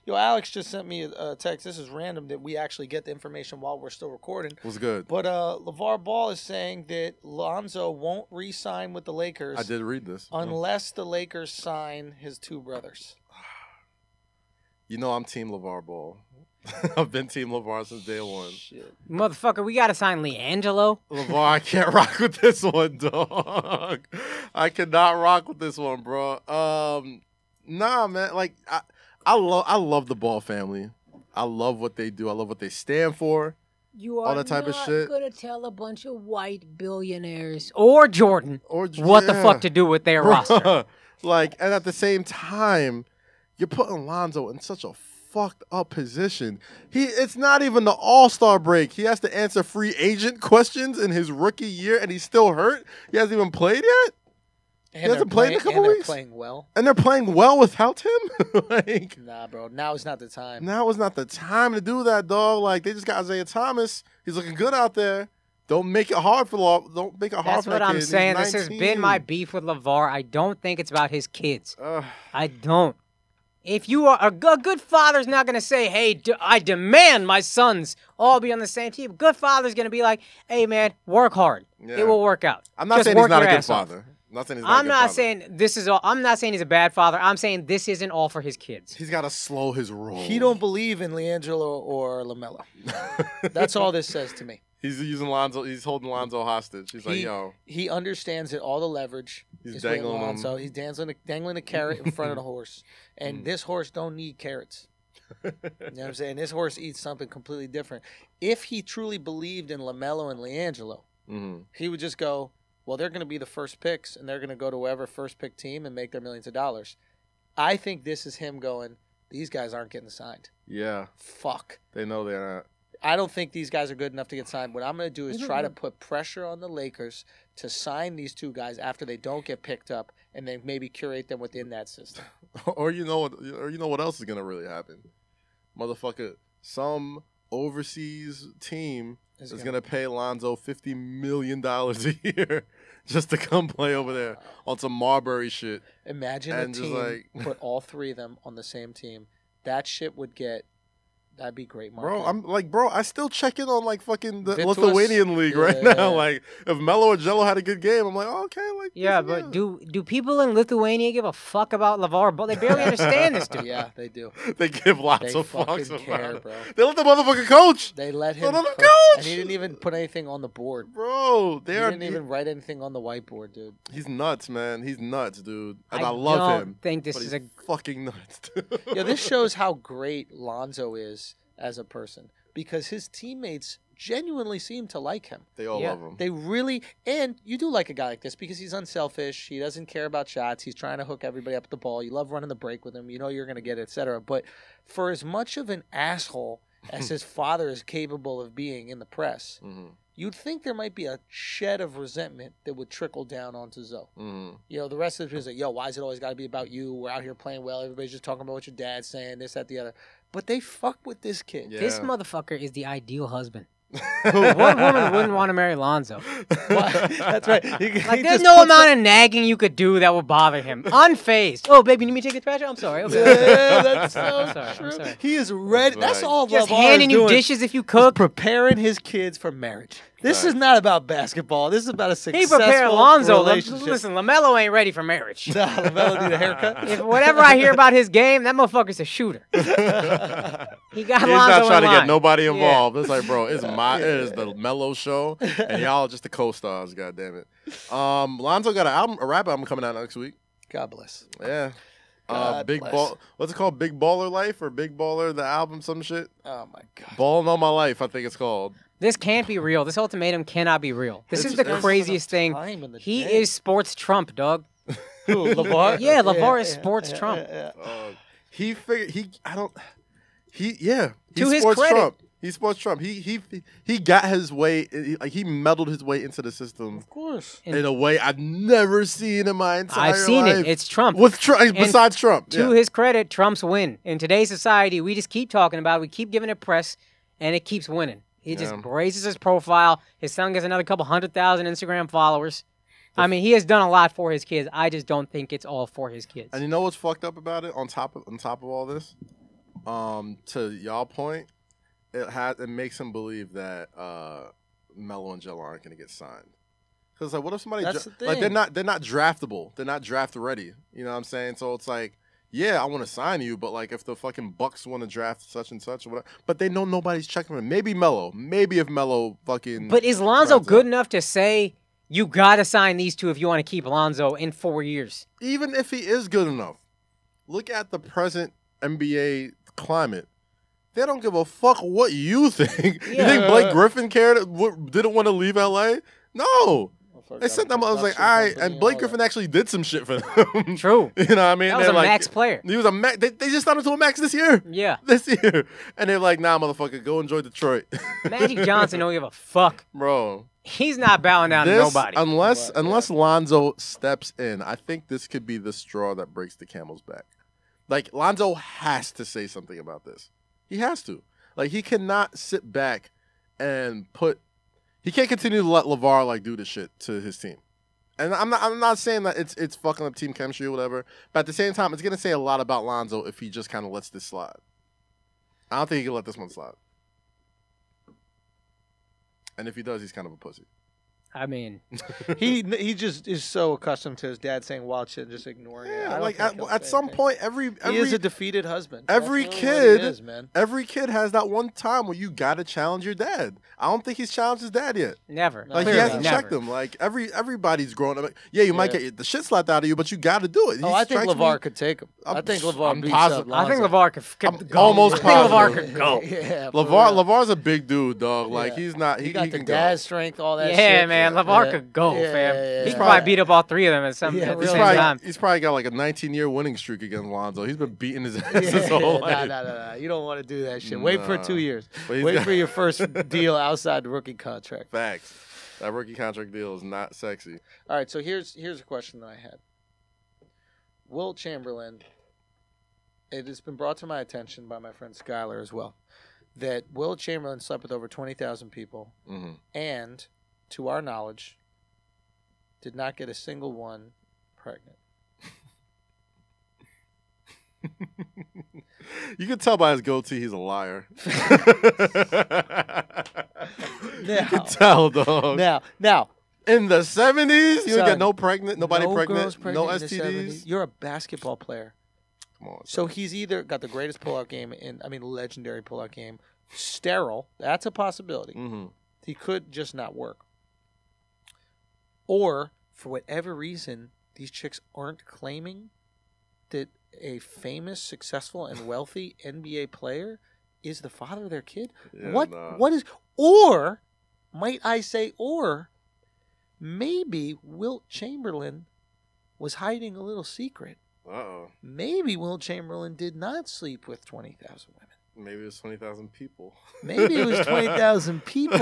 Yo, Alex just sent me a text. This is random that we actually get the information while we're still recording. Was good. But Lavar Ball is saying that Lonzo won't re-sign with the Lakers. I did read this. Unless the Lakers sign his two brothers. You know I'm Team Lavar Ball. I've been Team Lavar since day one. Shit. Motherfucker, we gotta sign LiAngelo. Lavar, I can't rock with this one, dog. I cannot rock with this one, bro. Nah, man. Like I love the Ball family. I love what they do. I love what they stand for. You all that type of shit. Gonna tell a bunch of white billionaires or Jordan what the fuck to do with their roster. Like, and at the same time, you're putting Lonzo in such a fucked up position. It's not even the All-Star break. He has to answer free agent questions in his rookie year, and he's still hurt. He hasn't even played yet. And he hasn't played in a couple weeks. They're playing well. And they're playing well without him. Like, nah, bro. Now is not the time. Now is not the time to do that, dog. Like, they just got Isaiah Thomas. He's looking good out there. Don't make it hard for Don't make it hard That's for what that I'm kid. saying. This has been my beef with LaVar. I don't think it's about his kids. I don't. If you are a good father's not going to say, hey, I demand my sons all be on the same team. Good father's going to be like, hey, man, work hard. Yeah. It will work out. I'm not saying he's not a good father. I'm not saying this is all. I'm not saying he's a bad father. I'm saying this isn't all for his kids. He's got to slow his roll. He don't believe in LiAngelo or LaMelo. That's all this says to me. He's using Lonzo. He's holding Lonzo hostage. He's like, yo. He understands that all the leverage is dangling Lonzo. He's dangling a carrot in front of the horse. And this horse don't need carrots. You know what I'm saying? This horse eats something completely different. If he truly believed in LaMelo and LiAngelo, he would just go, well, they're going to be the first picks, and they're going to go to whoever first pick team and make their millions of dollars. I think this is him going, these guys aren't getting signed. Yeah. Fuck. They know they're not. I don't think these guys are good enough to get signed. What I'm going to do is try to put pressure on the Lakers to sign these two guys after they don't get picked up, and then maybe curate them within that system. Or you know what else is going to really happen? Motherfucker, some overseas team is going to pay Lonzo $50 million a year just to come play over there on some Marbury shit. Imagine a team put all three of them on the same team. That shit would get... That'd be great, marketing. I still check in on like fucking the Lithuanian league right now. Yeah. Like if Melo or Jello had a good game, I'm like, oh, okay, like yeah. But do people in Lithuania give a fuck about Lavar Ball? They barely understand this dude. Yeah, they do. They give lots of fucks about bro. They let the motherfucker coach. They let him coach. And he didn't even put anything on the board, bro. He didn't even write anything on the whiteboard, dude. He's nuts, man. He's nuts, dude. And I love him. Think this is fucking nuts. Yeah, this shows how great Lonzo is as a person, because his teammates genuinely seem to like him. They all love him. They really, and you do like a guy like this because he's unselfish. He doesn't care about shots. He's trying to hook everybody up at the ball. You love running the break with him. You know you're going to get it, etc. But for as much of an asshole as his father is capable of being in the press, you'd think there might be a shed of resentment that would trickle down onto Zoe. You know, the rest of it is like, yo, why is it always got to be about you? We're out here playing well. Everybody's just talking about what your dad's saying, this, that, the other. But they fuck with this kid. Yeah. This motherfucker is the ideal husband. What woman wouldn't want to marry Lonzo? That's right. Like, there's no amount of nagging you could do that will bother him. Unfazed. Oh, baby, you need me to take the trash out? I'm sorry. Yeah, that's so true. I'm sorry. He is ready. That's all just handing you dishes if you cook. Preparing his kids for marriage. This is not about basketball. This is about a successful prepared Lonzo. relationship. Listen, LaMelo ain't ready for marriage. Nah, LaMelo need a haircut. If whatever I hear about his game, that motherfucker's a shooter. He got He's Lonzo not trying to line. get nobody involved. It's like, bro, it is the Mello show, and y'all just the co-stars. God damn it. Lonzo got a rap album coming out next week. God bless. Yeah. God bless. Ball. What's it called? Big Baller Life or Big Baller the album? Some shit. Oh my God. Balling All My Life. I think it's called. This can't be real. This ultimatum cannot be real. This is the craziest thing. He is sports Trump, dog. Who, LaVar? Yeah, LaVar is sports Trump. He figured He's his sports credit. Trump. He's sports Trump. He got his way. He meddled his way into the system. Of course. In a way I've never seen in my entire life. I've seen it. It's Trump. Besides Trump. To his credit, Trump's win. In today's society, we just keep talking about it. We keep giving it press, and it keeps winning. He just raises his profile. His son gets another couple 100,000 Instagram followers. I mean, he has done a lot for his kids. I just don't think it's all for his kids. And you know what's fucked up about it? On top of all this, To y'all point, it makes him believe that Melo and Jello aren't going to get signed. Because like, what if somebody like they're not draftable? They're not draft ready. You know what I'm saying? So it's like, yeah, I want to sign you, but like if the fucking Bucks want to draft such and such or whatever, but they know nobody's checking him. Maybe Melo. Maybe if Melo fucking. But is Lonzo good enough to say you got to sign these two if you want to keep Lonzo in 4 years? Even if he is good enough, look at the present NBA climate. They don't give a fuck what you think. Yeah. You think Blake Griffin didn't want to leave LA? No. They sent them. I was like, all right, and Blake Griffin actually did some shit for them. True. You know what I mean? That was a max player. He was a max. They just signed him to a max this year. Yeah. This year. And they're like, nah, motherfucker, go enjoy Detroit. Magic Johnson don't give a fuck. Bro. He's not bowing down to nobody. Unless Lonzo steps in, I think this could be the straw that breaks the camel's back. Like, Lonzo has to say something about this. He has to. Like, he cannot sit back and he can't continue to let Lavar like do this shit to his team. And I'm not saying that it's fucking up team chemistry or whatever, but at the same time, it's gonna say a lot about Lonzo if he just kind of lets this slide. I don't think he can let this one slide. And if he does, he's kind of a pussy. I mean, he just is so accustomed to his dad saying wild shit and just ignoring it. Yeah, like at some point, every he is a defeated husband. Every kid has that one time where you gotta challenge your dad. I don't think he's challenged his dad yet. Never. Like he hasn't checked him. Like everybody's growing up. Yeah, you might get the shit slapped out of you, but you got to do it. I think Lavar could take him. I think Lavar beats up Lonzo. I think Lavar could go. Almost positive. Lavar could go. Yeah, Lavar's a big dude, dog. Like he's not. He got the can dad go. strength, all that. Yeah, shit. man. Lavar could go, fam. He could probably beat up all three of them at some time. He's probably got like a 19-year winning streak against Lonzo. He's been beating his ass his whole life. No. You don't want to do that shit. Wait for 2 years. Wait for your first deal outside the rookie contract. Facts. That rookie contract deal is not sexy. All right, so here's a question that I had. Wilt Chamberlain, it has been brought to my attention by my friend Skylar as well, that Wilt Chamberlain slept with over 20,000 people, and, to our knowledge, did not get a single one pregnant. You can tell by his goatee he's a liar. You can tell, dog. Now, in the 70s, you didn't get nobody pregnant, no STDs. You're a basketball player. Come on. So he's either got the greatest pullout game legendary pullout game, sterile. That's a possibility. He could just not work. Or, for whatever reason, these chicks aren't claiming that a famous, successful, and wealthy NBA player is the father of their kid. Yeah, what is, or might I say, or maybe Wilt Chamberlain was hiding a little secret. Maybe Wilt Chamberlain did not sleep with 20,000 women. Maybe it was 20,000 people. Maybe it was 20,000 people.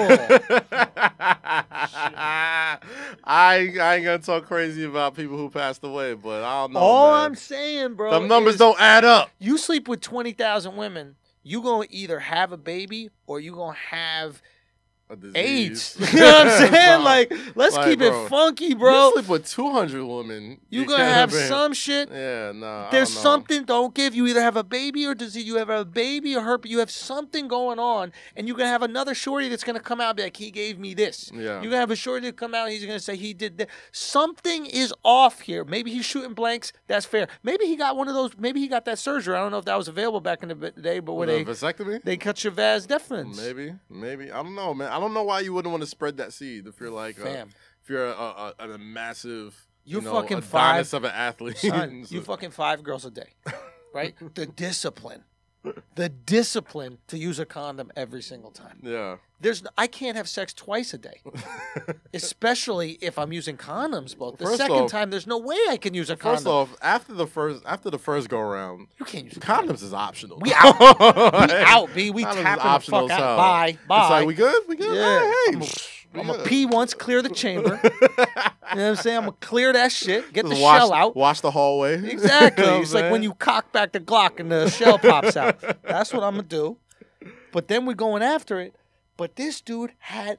I ain't gonna talk crazy about people who passed away, but I don't know. All man. I'm saying, bro, the numbers don't add up. You sleep with 20,000 women, you gonna either have a baby or you gonna have AIDS. You know what I'm saying? Like, let's keep it funky, bro. You sleep with 200 women. You gonna have some shit. Yeah, no. There's something. Don't give. You either have a baby or you have a baby or herpes. You have something going on, and you're gonna have another shorty that's gonna come out and be like, he gave me this. Yeah. You're gonna have a shorty that come out and he's gonna say he did that. Something is off here. Maybe he's shooting blanks. That's fair. Maybe he got one of those. Maybe he got that surgery. I don't know if that was available back in the day, but where vasectomy? They cut your vas deferens. Maybe. I don't know, man. I don't know why you wouldn't want to spread that seed if you're like, if you're a massive, fucking Adonis of an athlete. Son, you fucking 5 girls a day, right? The discipline to use a condom every single time. Yeah. I can't have sex twice a day, especially if I'm using condoms both. The second time, there's no way I can use a condom. First off, after the first go around, you can't use condoms is optional. We out. We out, B. We tapping the fuck out. Bye. It's like, we good? Yeah. Hey, I'm going to pee once, clear the chamber. You know what I'm saying? I'm going to clear that shit, get the shell out. Wash the hallway. Exactly. It's like when you cock back the Glock and the shell pops out. That's what I'm going to do. But then we're going after it. But this dude had,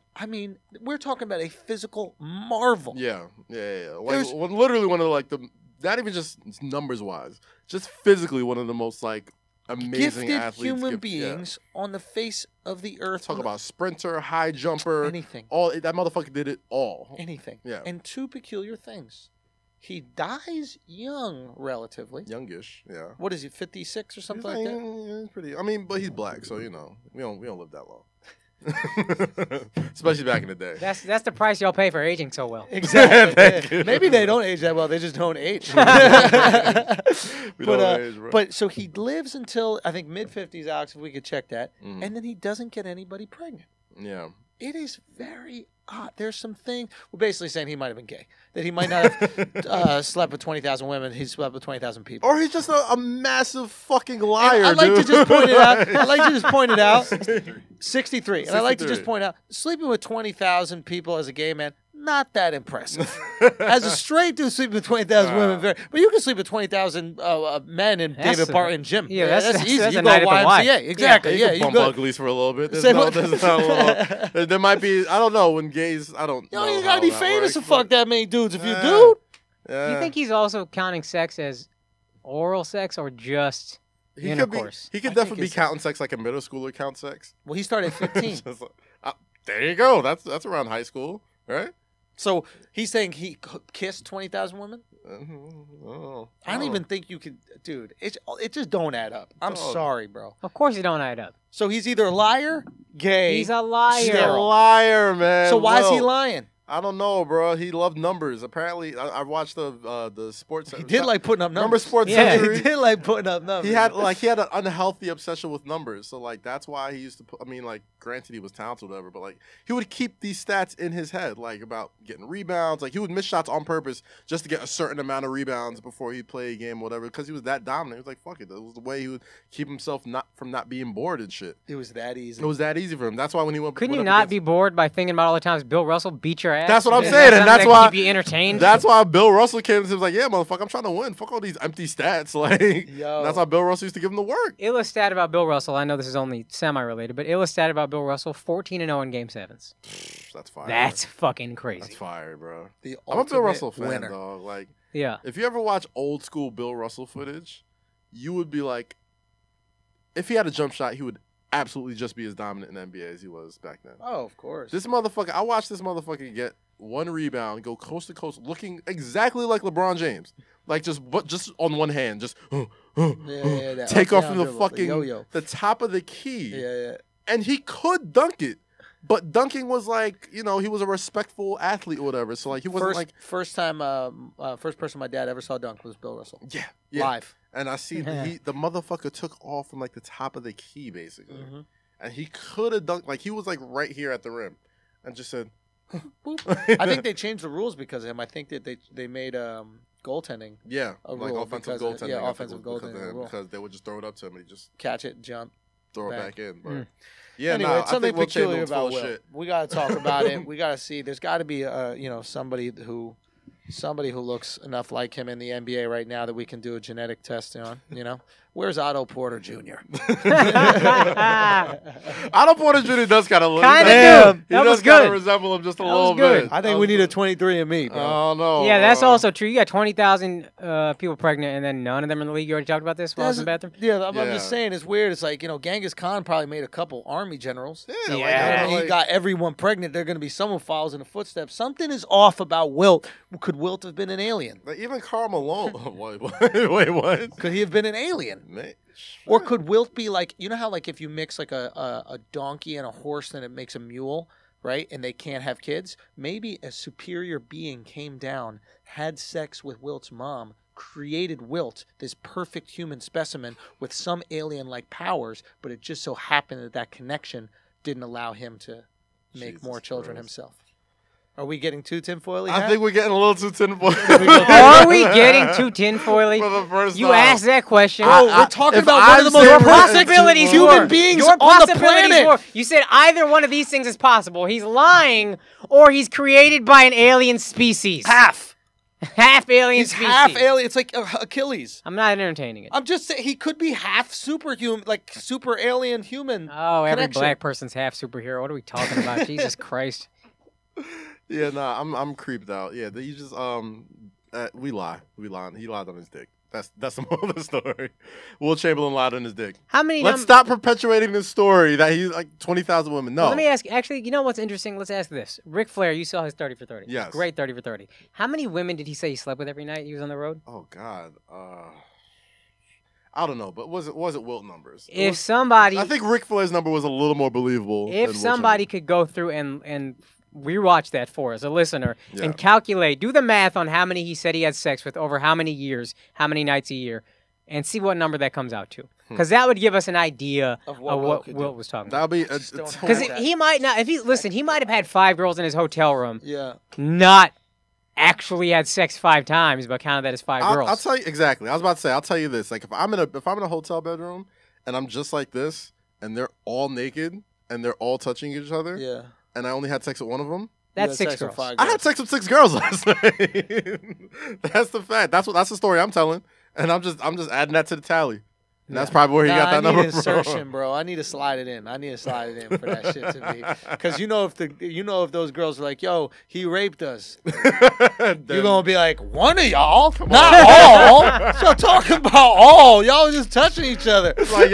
we're talking about a physical marvel. Yeah. Like, literally one of not even just numbers-wise, just physically one of the most, like, amazing gifted athletes. human beings on the face of the earth. Talk about sprinter, high jumper. Anything. That motherfucker did it all. Anything. Yeah. And two peculiar things. He dies young, relatively. Youngish, yeah. What is he, 56 or something like that? Yeah, he's pretty. I mean, but he's black, so we don't live that long. Especially back in the day. That's the price y'all pay for aging so well. Exactly. Maybe they don't age that well. They just don't age. But so he lives until I think mid-50s, Alex. If we could check that, and then he doesn't get anybody pregnant. Yeah. It is very odd. There's some things. We're basically saying he might have been gay. That he might not have slept with 20,000 women. He slept with 20,000 people. Or he's just a massive fucking liar, I'd like dude. to just point it out. 63. And I'd like to just point out, sleeping with 20,000 people as a gay man, not that impressive. As a straight dude sleeping with 20,000 women, but you can sleep with 20,000 men in David Barton Gym. Yeah, that's easy. That's you a go night at the YMCA. Exactly. Yeah, you bump go. uglies for a little bit. Say There might be, I don't know, when gays, I don't know. You gotta be famous to fuck that many dudes if you do. Do you think he's also counting sex as oral sex or just intercourse? He could definitely be counting sex like a middle schooler counts sex. Well, he started at 15. There you go. That's around high school, right? So he's saying he kissed 20,000 women? I don't even think you could, dude. It just don't add up. I'm sorry, bro. Of course it don't add up. So he's either a liar, gay. He's a liar. He's a liar, man. So why is he lying? I don't know, bro. He loved numbers. Apparently, I watched the sports. He did like putting up numbers. Remember Sports Yeah, Century? he did like putting up numbers. He had an unhealthy obsession with numbers. So like that's why he used to put. I mean, like granted he was talented or whatever, but like he would keep these stats in his head, like about getting rebounds. Like he would miss shots on purpose just to get a certain amount of rebounds before he'd play a game, or whatever. Because he was that dominant. He was like, fuck it. That was the way he would keep himself from not being bored and shit. It was that easy. It was that easy for him. That's why when he went. Couldn't you not be bored by thinking about all the times Bill Russell beat your ass? That's what I'm saying. And that's why keep you entertained. That's why Bill Russell came and was like, "Yeah, motherfucker, I'm trying to win. Fuck all these empty stats." Like, that's why Bill Russell used to give him the work. Illa stat about Bill Russell. I know this is only semi-related, but Illa stat about Bill Russell: 14-0 in Game 7s. That's fire. That's fucking crazy. That's fire, bro. I'm a Bill Russell fan, dog. Like, yeah. If you ever watch old school Bill Russell footage, you would be like, if he had a jump shot, he would absolutely just be as dominant in the NBA as he was back then. Oh, of course. This motherfucker, I watched this motherfucker get one rebound, go coast to coast, looking exactly like LeBron James, like just on one hand, just take off from the fucking the top of the key, and he could dunk it, but dunking was like, he was a respectful athlete or whatever, so like he wasn't first person my dad ever saw dunk was Bill Russell. Yeah. Live, and I see the motherfucker took off from like the top of the key basically, and he could have dunked, like he was like right here at the rim, and just said. I think they changed the rules because of him. I think that they made goaltending. Yeah, like offensive goaltending. Yeah, offensive goaltending because they would just throw it up to him and he just catch it, jump, throw it back in. But yeah, anyway, it's something peculiar about Will. Shit. We got to talk about it. We got to see. There's got to be somebody who looks enough like him in the NBA right now that we can do a genetic test on. Where's Otto Porter Jr.? Otto Porter Jr. does kind of look. That was good. Kind of resemble him just a little bit. I think we need a 23andMe, bro. Oh no. Yeah, that's also true. You got 20,000 people pregnant, and then none of them in the league. You already talked about this while I was in the bathroom. Yeah, I'm just saying it's weird. It's like Genghis Khan probably made a couple army generals. Yeah. He got everyone pregnant. They're going to be someone follows in the footsteps. Something is off about Wilt. Could Wilt have been an alien? Like even Karl Malone. Wait, what? Could he have been an alien? Sure. Or could Wilt be like, how like if you mix like a donkey and a horse, then it makes a mule, right? And they can't have kids. Maybe a superior being came down, had sex with Wilt's mom, created Wilt, this perfect human specimen with some alien-like powers, but it just so happened that connection didn't allow him to make more children himself. Are we getting too tinfoily? I think we're getting a little too tinfoily. Are we getting too tinfoily? For the first you time. asked that question. We're talking about one of the most possibilities human beings on the planet. You said either one of these things is possible. He's lying, or he's created by an alien species. Half alien He's species. half alien. It's like Achilles. I'm not entertaining it. I'm just saying he could be half superhuman, like super alien human. Oh, every connection. black person's half superhero. What are we talking about? Jesus Christ. Yeah, I'm creeped out. Yeah, you just we lie. He lied on his dick. That's the moral of the story. Will Chamberlain lied on his dick. How many? Let's stop perpetuating this story that he's like 20,000 women. No. Well, let me ask. Actually, you know what's interesting? Let's ask this. Ric Flair, you saw his 30 for 30. Yes. Great 30 for 30. How many women did he say he slept with every night he was on the road? Oh God. I don't know, but was it Wilt numbers? I think Ric Flair's number was a little more believable. If somebody could go through and rewatch that for us, a listener, and calculate, do the math on how many he said he had sex with over how many years, how many nights a year, and see what number that comes out to. Because that would give us an idea of what Wilt was talking about. That'll be because he might not. If he might have had 5 girls in his hotel room. Yeah. Not actually had sex 5 times, but counted that as 5 girls. I'll tell you exactly. I was about to say. I'll tell you this. Like if I'm in a hotel bedroom and I'm just like this, and they're all naked and they're all touching each other. Yeah. And I only had sex with one of them. That's 6 girls. I had sex with 6 girls last night. That's the fact. That's the story I'm telling, and I'm just adding that to the tally. And that's probably where he got that number from. I need insertion, bro. I need to slide it in. For that shit to be, because if those girls are like, "Yo, he raped us," you're gonna be like, "One of y'all, not all." So talking about all, y'all was just touching each other. It's like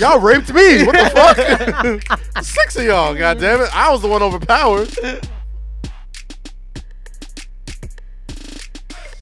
y'all raped me. What the fuck? 6 of y'all, goddamn it! I was the one overpowered.